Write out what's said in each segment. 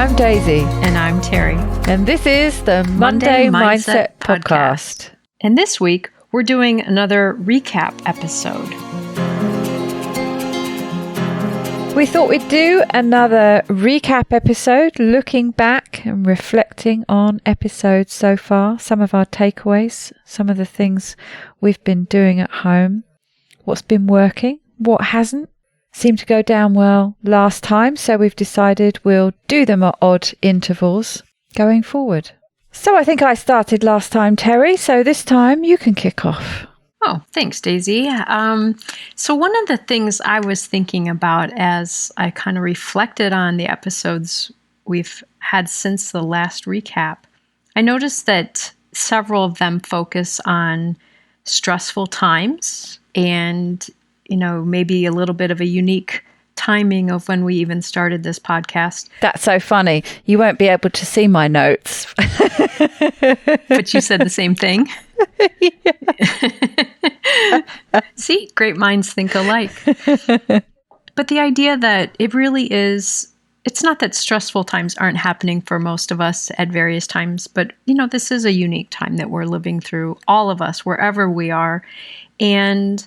I'm Daisy. And I'm Terri. And this is the Monday Mindset Podcast. And this week, we're doing another recap episode. We thought we'd do another recap episode, looking back and reflecting on episodes so far, some of our takeaways, some of the things we've been doing at home, what's been working, what hasn't. Seemed to go down well last time, so we've decided we'll do them at odd intervals going forward. So I think I started last time, Terri, so this time you can kick off. Oh, thanks, Daisy. So one of the things I was thinking about as I kind of reflected on the episodes we've had since the last recap, I noticed that several of them focus on stressful times and maybe a little bit of a unique timing of when we even started this podcast. That's so funny. You won't be able to see my notes. But you said the same thing. See, great minds think alike. But the idea that it really is, it's not that stressful times aren't happening for most of us at various times, but this is a unique time that we're living through, all of us, wherever we are. And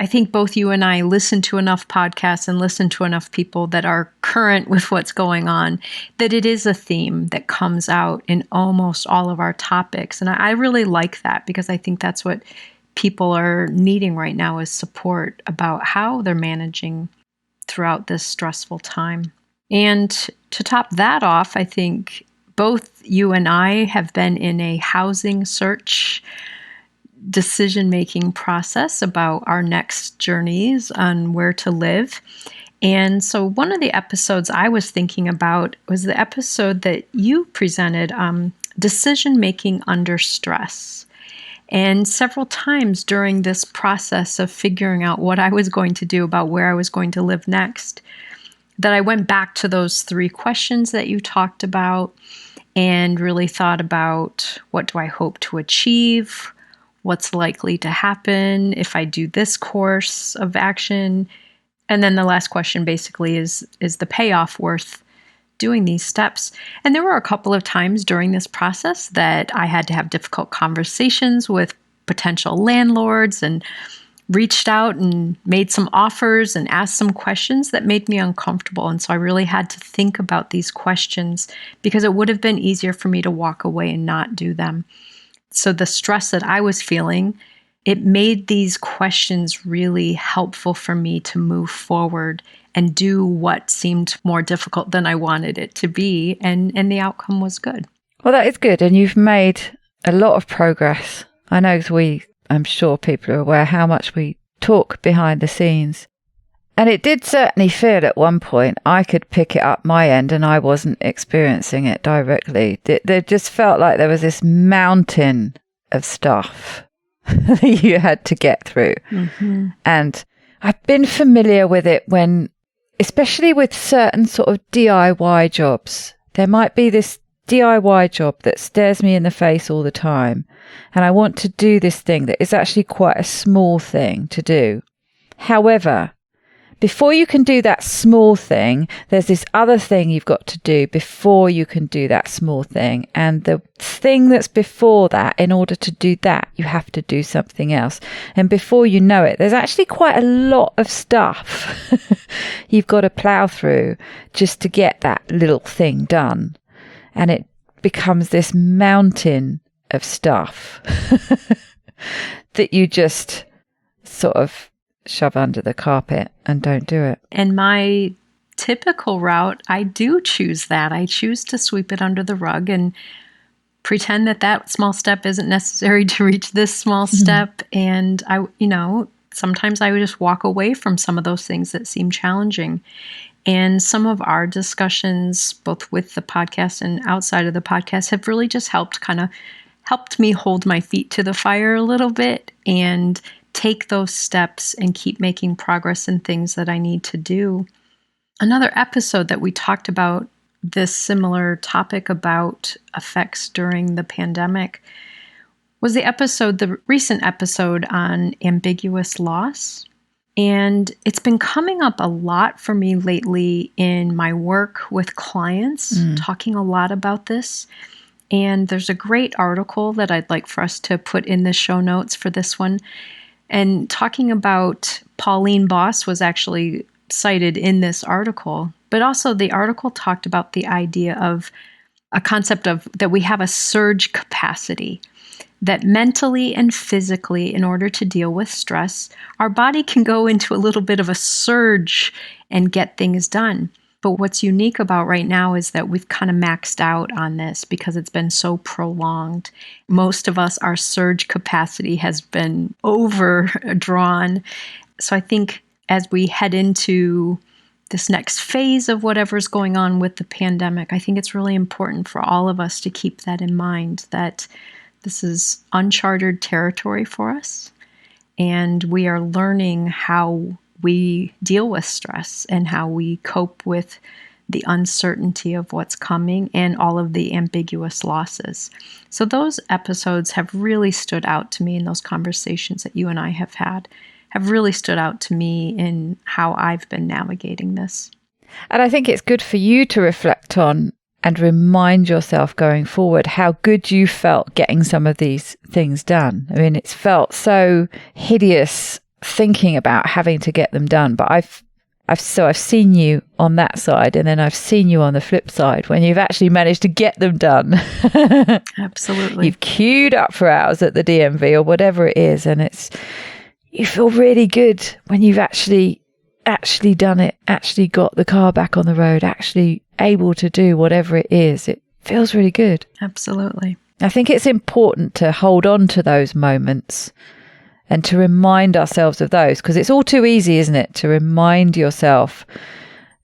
I think both you and I listen to enough podcasts and listen to enough people that are current with what's going on, that it is a theme that comes out in almost all of our topics. And I really like that because I think that's what people are needing right now is support about how they're managing throughout this stressful time. And to top that off, I think both you and I have been in a housing search decision-making process about our next journeys on where to live. And so one of the episodes I was thinking about was the episode that you presented, decision-making under stress. And several times during this process of figuring out what I was going to do about where I was going to live next, that I went back to those 3 questions that you talked about and really thought about, what do I hope to achieve? What's likely to happen if I do this course of action? And then the last question basically is the payoff worth doing these steps? And there were a couple of times during this process that I had to have difficult conversations with potential landlords and reached out and made some offers and asked some questions that made me uncomfortable. And so I really had to think about these questions because it would have been easier for me to walk away and not do them. So the stress that I was feeling, it made these questions really helpful for me to move forward and do what seemed more difficult than I wanted it to be. And the outcome was good. Well, that is good. And you've made a lot of progress. I know I'm sure people are aware how much we talk behind the scenes. And it did certainly feel at one point I could pick it up my end and I wasn't experiencing it directly. There just felt like there was this mountain of stuff that you had to get through. Mm-hmm. And I've been familiar with it especially with certain sort of DIY jobs. There might be this DIY job that stares me in the face all the time. And I want to do this thing that is actually quite a small thing to do. However, before you can do that small thing, there's this other thing you've got to do before you can do that small thing. And the thing that's before that, in order to do that, you have to do something else. And before you know it, there's actually quite a lot of stuff you've got to plow through just to get that little thing done. And it becomes this mountain of stuff that you just sort of shove under the carpet and don't do it. And my typical route, I do choose that. I choose to sweep it under the rug and pretend that small step isn't necessary to reach this small step. And sometimes I would just walk away from some of those things that seem challenging. And some of our discussions, both with the podcast and outside of the podcast, have really just helped me hold my feet to the fire a little bit and take those steps and keep making progress in things that I need to do. Another episode that we talked about this similar topic about effects during the pandemic was the recent episode on ambiguous loss. And it's been coming up a lot for me lately in my work with clients, talking a lot about this. And there's a great article that I'd like for us to put in the show notes for this one. And talking about Pauline Boss was actually cited in this article, but also the article talked about the idea of a concept of that we have a surge capacity, that mentally and physically, in order to deal with stress, our body can go into a little bit of a surge and get things done. But what's unique about right now is that we've kind of maxed out on this because it's been so prolonged. Most of us, our surge capacity has been overdrawn. So I think as we head into this next phase of whatever's going on with the pandemic, I think it's really important for all of us to keep that in mind, that this is uncharted territory for us, and we are learning how we deal with stress and how we cope with the uncertainty of what's coming and all of the ambiguous losses. So those episodes have really stood out to me, in those conversations that you and I have had, have really stood out to me in how I've been navigating this. And I think it's good for you to reflect on and remind yourself going forward how good you felt getting some of these things done. I mean, it's felt so hideous thinking about having to get them done, but I've seen you on that side, and then I've seen you on the flip side when you've actually managed to get them done. Absolutely. You've queued up for hours at the DMV or whatever it is, and you feel really good when you've actually done it, actually got the car back on the road, actually able to do whatever it is. It feels really good. Absolutely. I think it's important to hold on to those moments and to remind ourselves of those, because it's all too easy, isn't it, to remind yourself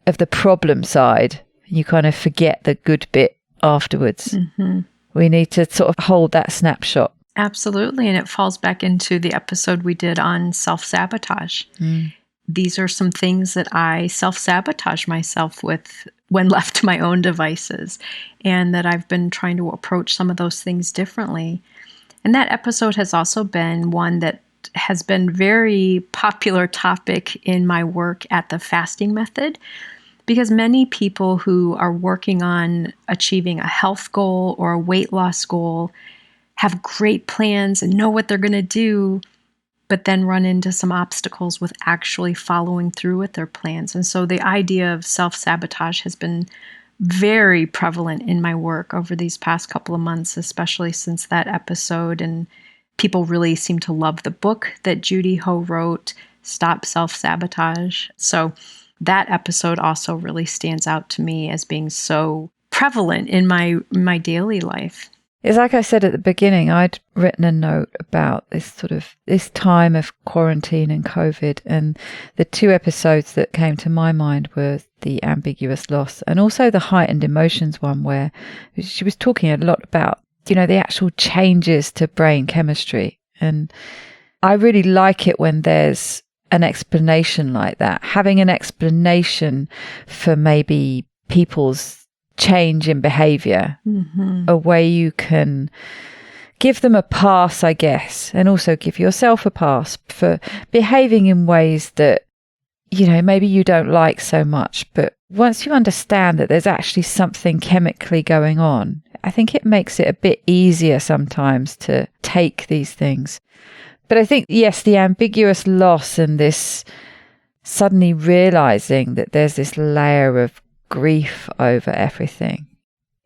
of the problem side. You kind of forget the good bit afterwards. Mm-hmm. We need to sort of hold that snapshot. Absolutely. And it falls back into the episode we did on self-sabotage. These are some things that I self-sabotage myself with when left to my own devices, and that I've been trying to approach some of those things differently. And that episode has also been one that has been very popular topic in my work at the fasting method, because many people who are working on achieving a health goal or a weight loss goal have great plans and know what they're going to do, but then run into some obstacles with actually following through with their plans. And so the idea of self-sabotage has been very prevalent in my work over these past couple of months, especially since that episode. And people really seem to love the book that Judy Ho wrote, Stop Self-Sabotage. So that episode also really stands out to me as being so prevalent in my daily life. It's like I said at the beginning, I'd written a note about this time of quarantine and COVID, and the two episodes that came to my mind were the ambiguous loss and also the heightened emotions one, where she was talking a lot about, the actual changes to brain chemistry. And I really like it when there's an explanation like that, having an explanation for maybe people's change in behavior, a way you can give them a pass, I guess, and also give yourself a pass for behaving in ways that, maybe you don't like so much. But once you understand that there's actually something chemically going on, I think it makes it a bit easier sometimes to take these things. But I think, yes, the ambiguous loss and this suddenly realizing that there's this layer of grief over everything.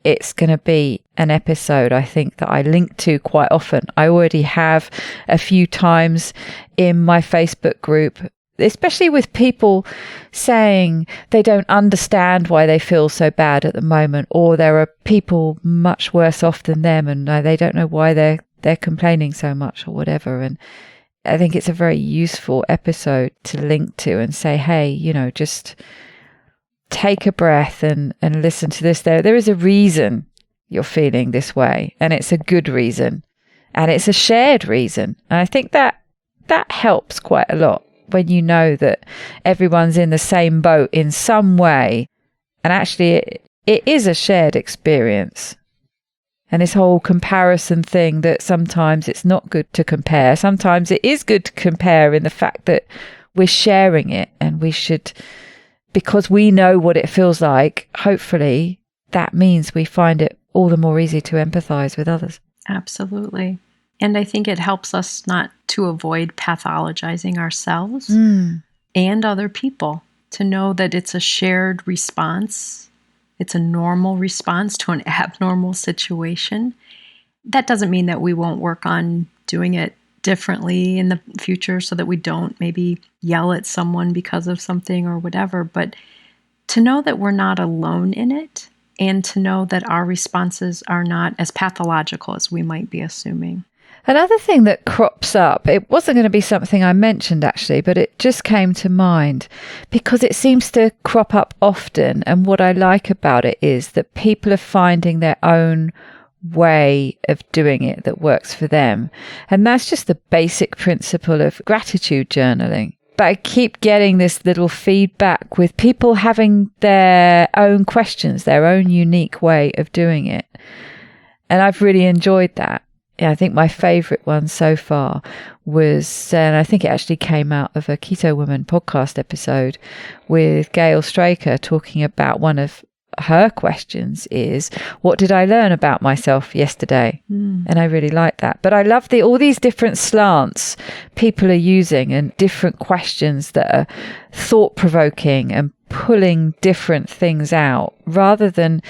It's going to be an episode, I think, that I link to quite often. I already have a few times in my Facebook group, especially with people saying they don't understand why they feel so bad at the moment, or there are people much worse off than them and they don't know why they're complaining so much or whatever. And I think it's a very useful episode to link to and say, hey, just take a breath and listen to this. There is a reason you're feeling this way, and it's a good reason, and it's a shared reason. And I think that helps quite a lot when you know that everyone's in the same boat in some way, and actually it is a shared experience. And this whole comparison thing, that sometimes it's not good to compare, sometimes it is good to compare in the fact that we're sharing it, and we should, because we know what it feels like, hopefully that means we find it all the more easy to empathize with others. Absolutely. And I think it helps us not to avoid pathologizing ourselves and other people, to know that it's a shared response. It's a normal response to an abnormal situation. That doesn't mean that we won't work on doing it differently in the future so that we don't maybe yell at someone because of something or whatever. But to know that we're not alone in it, and to know that our responses are not as pathological as we might be assuming. Another thing that crops up, it wasn't going to be something I mentioned actually, but it just came to mind because it seems to crop up often. And what I like about it is that people are finding their own way of doing it that works for them. And that's just the basic principle of gratitude journaling. But I keep getting this little feedback with people having their own questions, their own unique way of doing it. And I've really enjoyed that. Yeah, I think my favourite one so far was, and I think it actually came out of a Keto Woman podcast episode with Gail Straker talking about one of her questions is, what did I learn about myself yesterday? And I really like that. But I love all these different slants people are using and different questions that are thought-provoking and pulling different things out rather than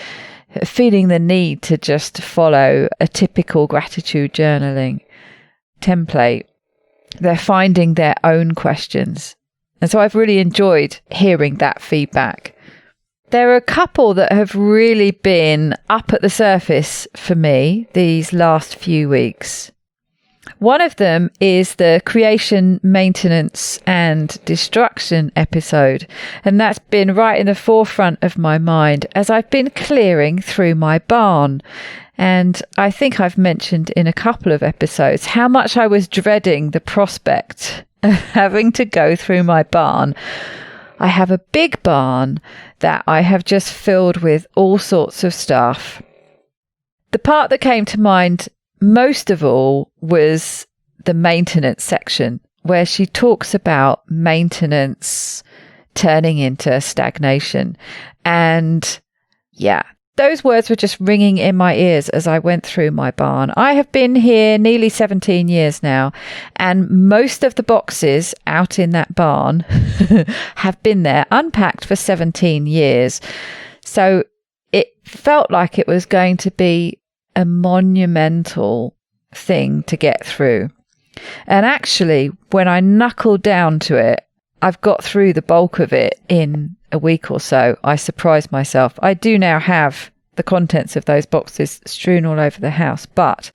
feeling the need to just follow a typical gratitude journaling template. They're finding their own questions. And so I've really enjoyed hearing that feedback. There are a couple that have really been up at the surface for me these last few weeks. One of them is the creation, maintenance and destruction episode. And that's been right in the forefront of my mind as I've been clearing through my barn. And I think I've mentioned in a couple of episodes how much I was dreading the prospect of having to go through my barn. I have a big barn that I have just filled with all sorts of stuff. The part that came to mind most of all was the maintenance section, where she talks about maintenance turning into stagnation. And yeah, those words were just ringing in my ears as I went through my barn. I have been here nearly 17 years now, and most of the boxes out in that barn have been there unpacked for 17 years. So it felt like it was going to be a monumental thing to get through. And actually, when I knuckled down to it, I've got through the bulk of it in a week or so. I surprised myself. I do now have the contents of those boxes strewn all over the house, but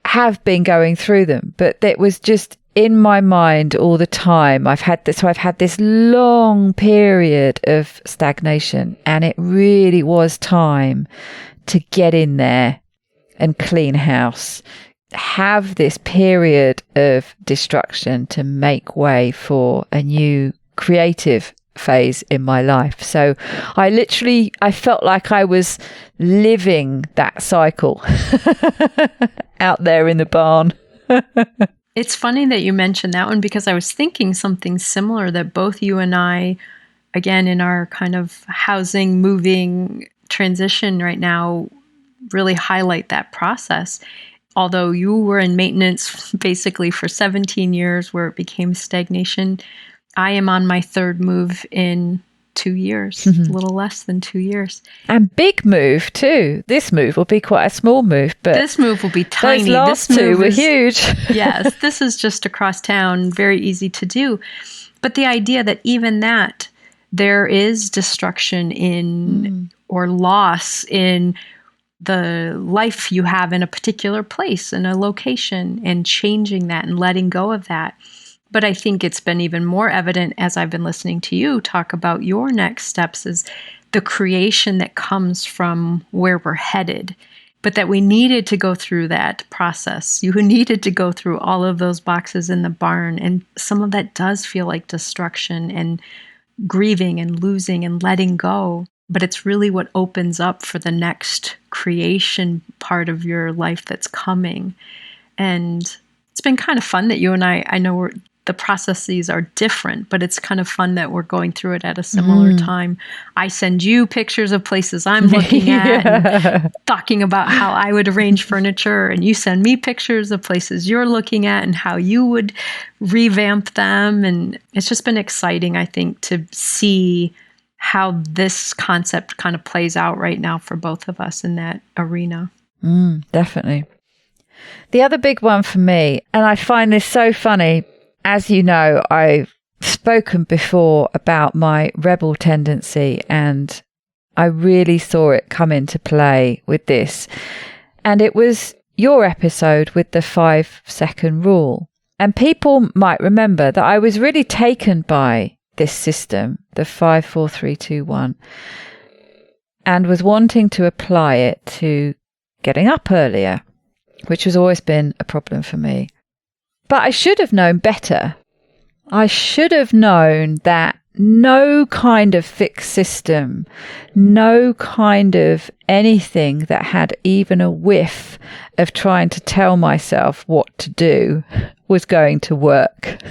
have been going through them. But it was just in my mind all the time. I've had this long period of stagnation, and it really was time to get in there and clean house. Have this period of destruction to make way for a new creative phase in my life. So I felt like I was living that cycle out there in the barn. It's funny that you mentioned that one, because I was thinking something similar, that both you and I, again, in our kind of housing, moving transition right now, really highlight that process. Although you were in maintenance basically for 17 years where it became stagnation, I am on my third move in 2 years, a little less than 2 years. And big move too. This move will be quite a small move, but this move will be tiny. Those last two were huge. Yes, this is just across town, very easy to do. But the idea that even that, there is destruction in or loss in the life you have in a particular place, in a location, and changing that and letting go of that. But I think it's been even more evident as I've been listening to you talk about your next steps, is the creation that comes from where we're headed. But that we needed to go through that process. You needed to go through all of those boxes in the barn. And some of that does feel like destruction and grieving and losing and letting go. But it's really what opens up for the next creation part of your life that's coming. And it's been kind of fun that you and I know we're the processes are different, but it's kind of fun that we're going through it at a similar time. I send you pictures of places I'm looking at and talking about how I would arrange furniture, and you send me pictures of places you're looking at and how you would revamp them. And it's just been exciting, I think, to see how this concept kind of plays out right now for both of us in that arena. Definitely. The other big one for me, and I find this so funny, as you know, I've spoken before about my rebel tendency, and I really saw it come into play with this. And it was your episode with the 5-second rule. And people might remember that I was really taken by this system, the 5, 4, 3, 2, 1, and was wanting to apply it to getting up earlier, which has always been a problem for me. But I should have known better. I should have known that no kind of fixed system, no kind of anything that had even a whiff of trying to tell myself what to do was going to work.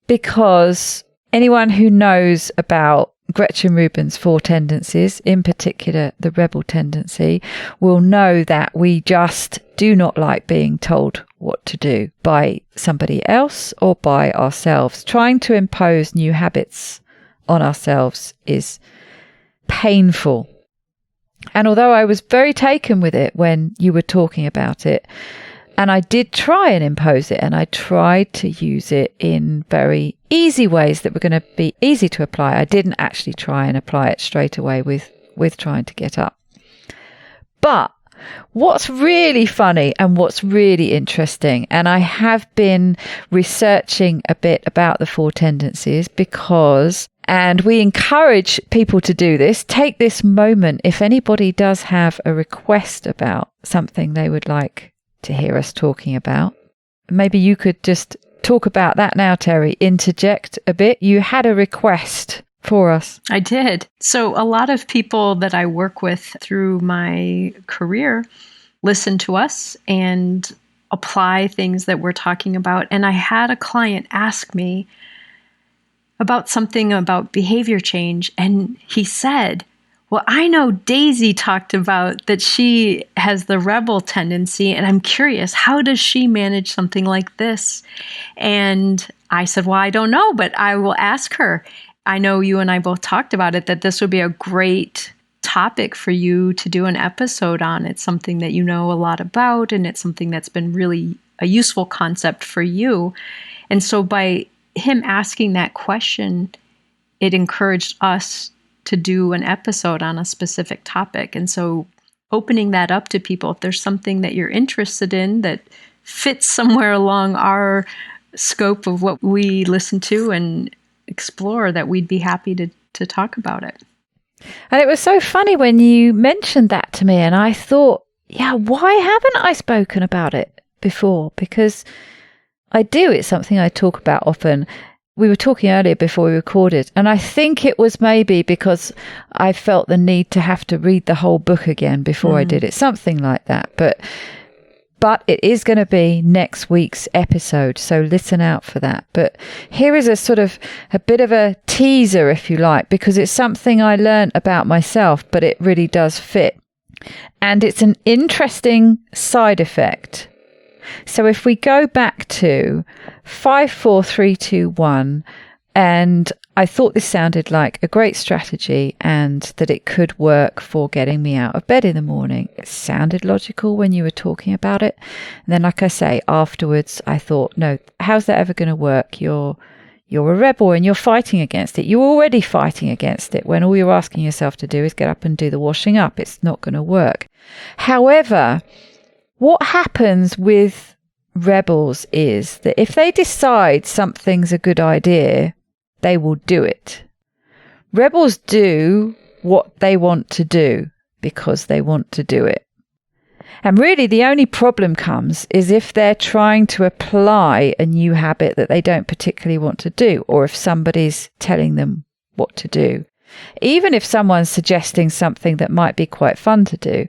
Because anyone who knows about Gretchen Rubin's 4 tendencies, in particular the rebel tendency, will know that we just do not like being told what to do by somebody else or by ourselves. Trying to impose new habits on ourselves is painful. And although I was very taken with it when you were talking about it, and I did try and impose it, and I tried to use it in very easy ways that were going to be easy to apply. I didn't actually try and apply it straight away with trying to get up. But what's really funny and what's really interesting, and I have been researching a bit about the 4 tendencies and we encourage people to do this. Take this moment if anybody does have a request about something they would like to hear us talking about. Maybe you could just talk about that now, Terri. Interject a bit. You had a request for us. I did. So a lot of people that I work with through my career listen to us and apply things that we're talking about. And I had a client ask me about something about behavior change. And he said, well, I know Daisy talked about that she has the rebel tendency, and I'm curious, how does she manage something like this? And I said, well, I don't know, but I will ask her. I know you and I both talked about it, that this would be a great topic for you to do an episode on. It's something that you know a lot about, and it's something that's been really a useful concept for you. And so by him asking that question, it encouraged us to do an episode on a specific topic. And so opening that up to people, if there's something that you're interested in that fits somewhere along our scope of what we listen to and explore, that we'd be happy to talk about it. And it was so funny when you mentioned that to me, and I thought, yeah, why haven't I spoken about it before? Because I do. It's something I talk about often. We were talking earlier before we recorded, and I think it was maybe because I felt the need to have to read the whole book again before I did it, something like that. But But it is going to be next week's episode, so listen out for that. But here is a bit of a teaser, if you like, because it's something I learned about myself, but it really does fit. And it's an interesting side effect. So if we go back to 5, 4, 3, 2, 1, and I thought this sounded like a great strategy and that it could work for getting me out of bed in the morning. It sounded logical when you were talking about it. And then, like I say, afterwards, I thought, no, how's that ever going to work? You're a rebel and you're fighting against it. You're already fighting against it when all you're asking yourself to do is get up and do the washing up. It's not going to work. However, what happens with rebels is that if they decide something's a good idea, they will do it. Rebels do what they want to do because they want to do it. And really the only problem comes is if they're trying to apply a new habit that they don't particularly want to do, or if somebody's telling them what to do. Even if someone's suggesting something that might be quite fun to do,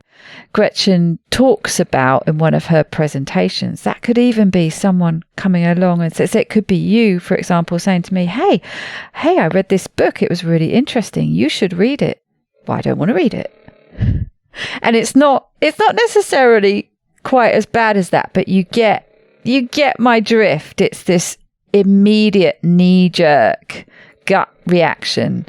Gretchen talks about in one of her presentations, that could even be someone coming along and says, it could be you, for example, saying to me, hey, I read this book. It was really interesting. You should read it. Well, I don't want to read it. And it's not necessarily quite as bad as that, but you get my drift. It's this immediate knee-jerk gut reaction.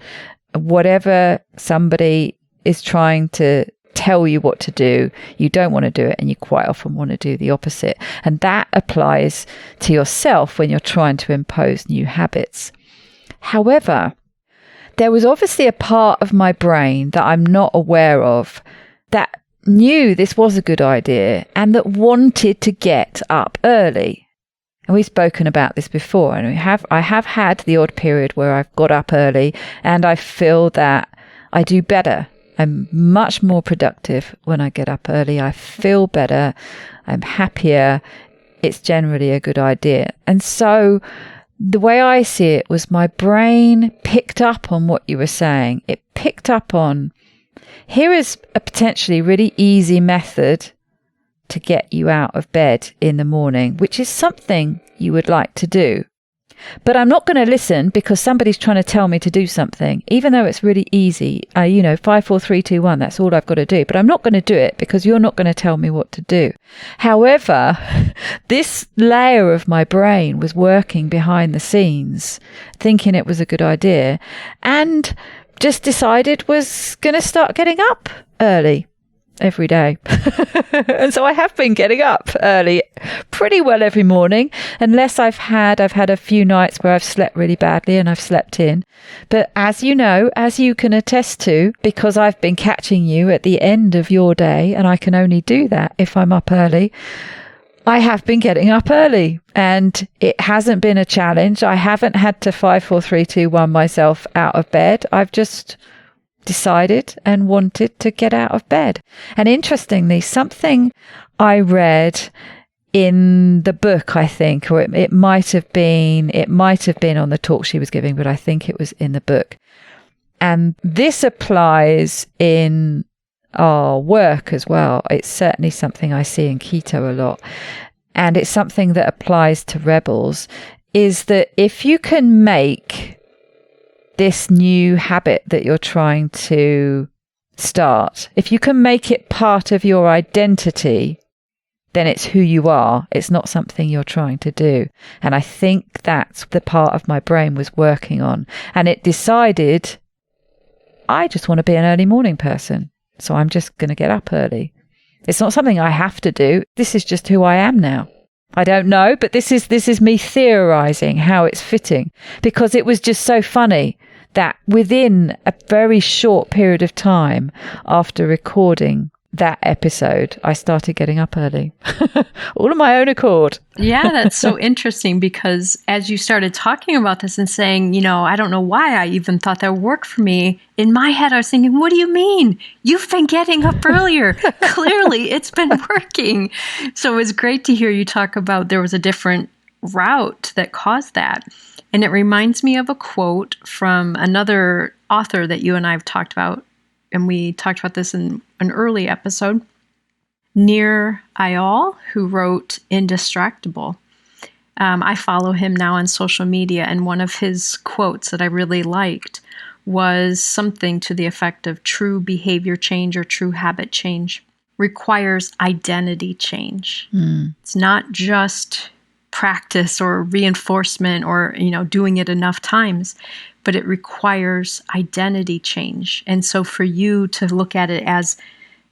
Whatever somebody is trying to tell you what to do, you don't want to do it, and you quite often want to do the opposite. And that applies to yourself when you're trying to impose new habits. However, there was obviously a part of my brain that I'm not aware of that knew this was a good idea and that wanted to get up early. And we've spoken about this before, and I have had the odd period where I've got up early and I feel that I do better. I'm much more productive when I get up early. I feel better. I'm happier. It's generally a good idea. And so the way I see it was my brain picked up on what you were saying. It picked up on, here is a potentially really easy method to get you out of bed in the morning, which is something you would like to do. But I'm not going to listen because somebody's trying to tell me to do something, even though it's really easy. 5, 4, 3, 2, 1, that's all I've got to do. But I'm not going to do it because you're not going to tell me what to do. However, this layer of my brain was working behind the scenes, thinking it was a good idea, and just decided was going to start getting up early every day. And so I have been getting up early pretty well every morning, unless I've had a few nights where I've slept really badly and I've slept in. But as you know, as you can attest to, because I've been catching you at the end of your day, and I can only do that if I'm up early, I have been getting up early, and it hasn't been a challenge. I haven't had to 5, 4, 3, 2, 1 myself out of bed. I've just decided and wanted to get out of bed. And interestingly, something I read in the book, I think, or it might have been on the talk she was giving, but I think it was in the book. And this applies in our work as well. It's certainly something I see in keto a lot. And it's something that applies to rebels, is that if you can make this new habit that you're trying to start, if you can make it part of your identity, then it's who you are. It's not something you're trying to do. And I think that's the part of my brain was working on. And it decided, I just want to be an early morning person. So I'm just going to get up early. It's not something I have to do. This is just who I am now. I don't know, but this is me theorizing how it's fitting, because it was just so funny that within a very short period of time after recording that episode, I started getting up early, all of my own accord. Yeah, that's so interesting, because as you started talking about this and saying, I don't know why I even thought that would work for me, in my head I was thinking, what do you mean? You've been getting up earlier. Clearly, it's been working. So it was great to hear you talk about there was a different route that caused that. And it reminds me of a quote from another author that you and I have talked about, and we talked about this in an early episode, Nir Eyal, who wrote Indistractable. I follow him now on social media, and one of his quotes that I really liked was something to the effect of true behavior change or true habit change requires identity change. It's not just practice or reinforcement or, doing it enough times, but it requires identity change. And so for you to look at it as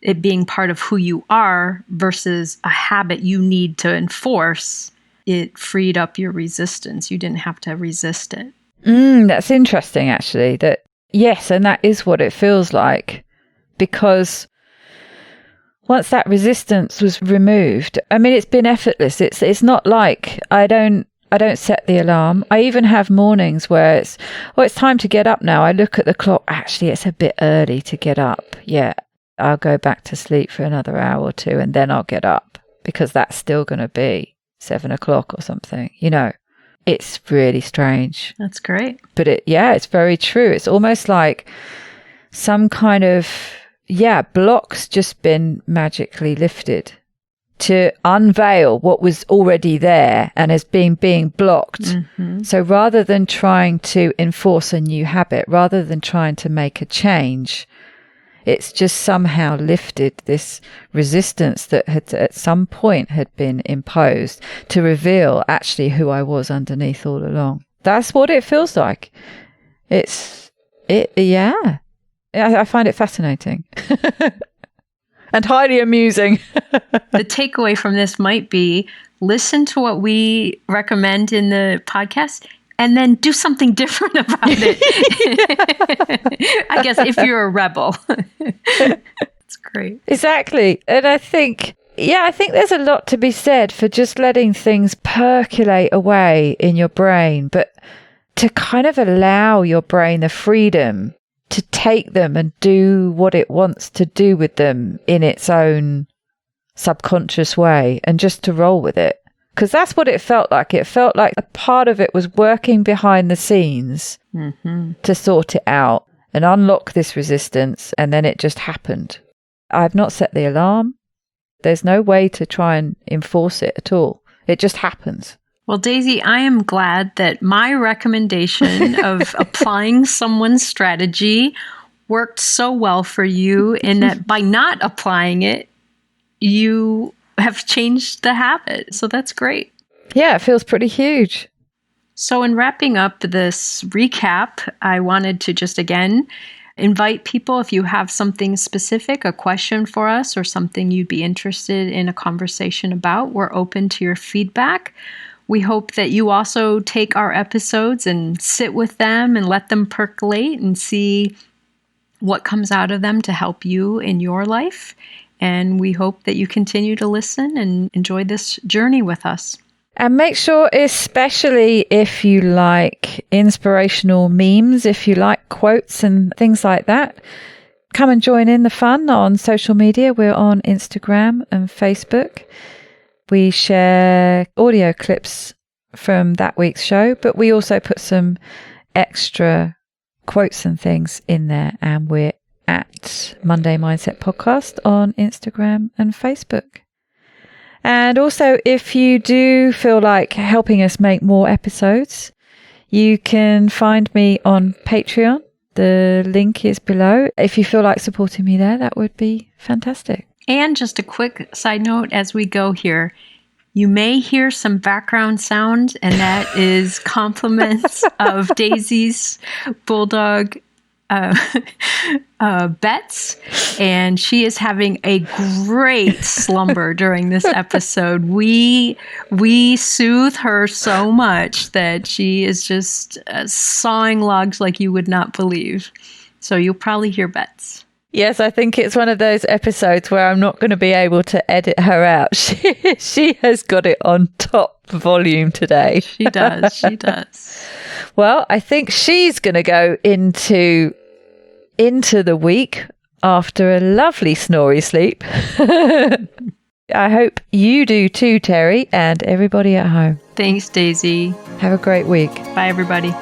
it being part of who you are versus a habit you need to enforce, it freed up your resistance. You didn't have to resist it. That's interesting, actually. That yes, and that is what it feels like, because once that resistance was removed, I mean, it's been effortless. It's not like I don't set the alarm. I even have mornings where it's time to get up now. I look at the clock. Actually, it's a bit early to get up. Yeah, I'll go back to sleep for another hour or two and then I'll get up, because that's still going to be 7 o'clock or something, It's really strange. That's great. But it's very true. It's almost like some kind of, block's just been magically lifted to unveil what was already there and has been being blocked. Mm-hmm. So rather than trying to enforce a new habit, rather than trying to make a change, it's just somehow lifted this resistance that had at some point had been imposed to reveal actually who I was underneath all along. That's what it feels like. I find it fascinating. And highly amusing. The takeaway from this might be listen to what we recommend in the podcast and then do something different about it. I guess if you're a rebel. It's great. Exactly. And I think there's a lot to be said for just letting things percolate away in your brain, but to kind of allow your brain the freedom to take them and do what it wants to do with them in its own subconscious way and just to roll with it. Because that's what it felt like. It felt like a part of it was working behind the scenes to sort it out and unlock this resistance, and then it just happened. I've not set the alarm. There's no way to try and enforce it at all. It just happens. Well, Daisy, I am glad that my recommendation of applying someone's strategy worked so well for you, and that by not applying it, you have changed the habit. So that's great. Yeah, it feels pretty huge. So in wrapping up this recap, I wanted to just again invite people, if you have something specific, a question for us or something you'd be interested in a conversation about, we're open to your feedback. We hope that you also take our episodes and sit with them and let them percolate and see what comes out of them to help you in your life. And we hope that you continue to listen and enjoy this journey with us. And make sure, especially if you like inspirational memes, if you like quotes and things like that, come and join in the fun on social media. We're on Instagram and Facebook. We share audio clips from that week's show, but we also put some extra quotes and things in there. And we're at Monday Mindset Podcast on Instagram and Facebook. And also, if you do feel like helping us make more episodes, you can find me on Patreon. The link is below. If you feel like supporting me there, that would be fantastic. And just a quick side note as we go here, you may hear some background sound, and that is compliments of Daisy's bulldog, Bets, and she is having a great slumber during this episode. We soothe her so much that she is just sawing logs like you would not believe. So you'll probably hear Bets. Yes, I think it's one of those episodes where I'm not going to be able to edit her out. She has got it on top volume today. She does. She does. Well, I think she's going to go into the week after a lovely snory sleep. I hope you do too, Terri, and everybody at home. Thanks, Daisy. Have a great week. Bye, everybody.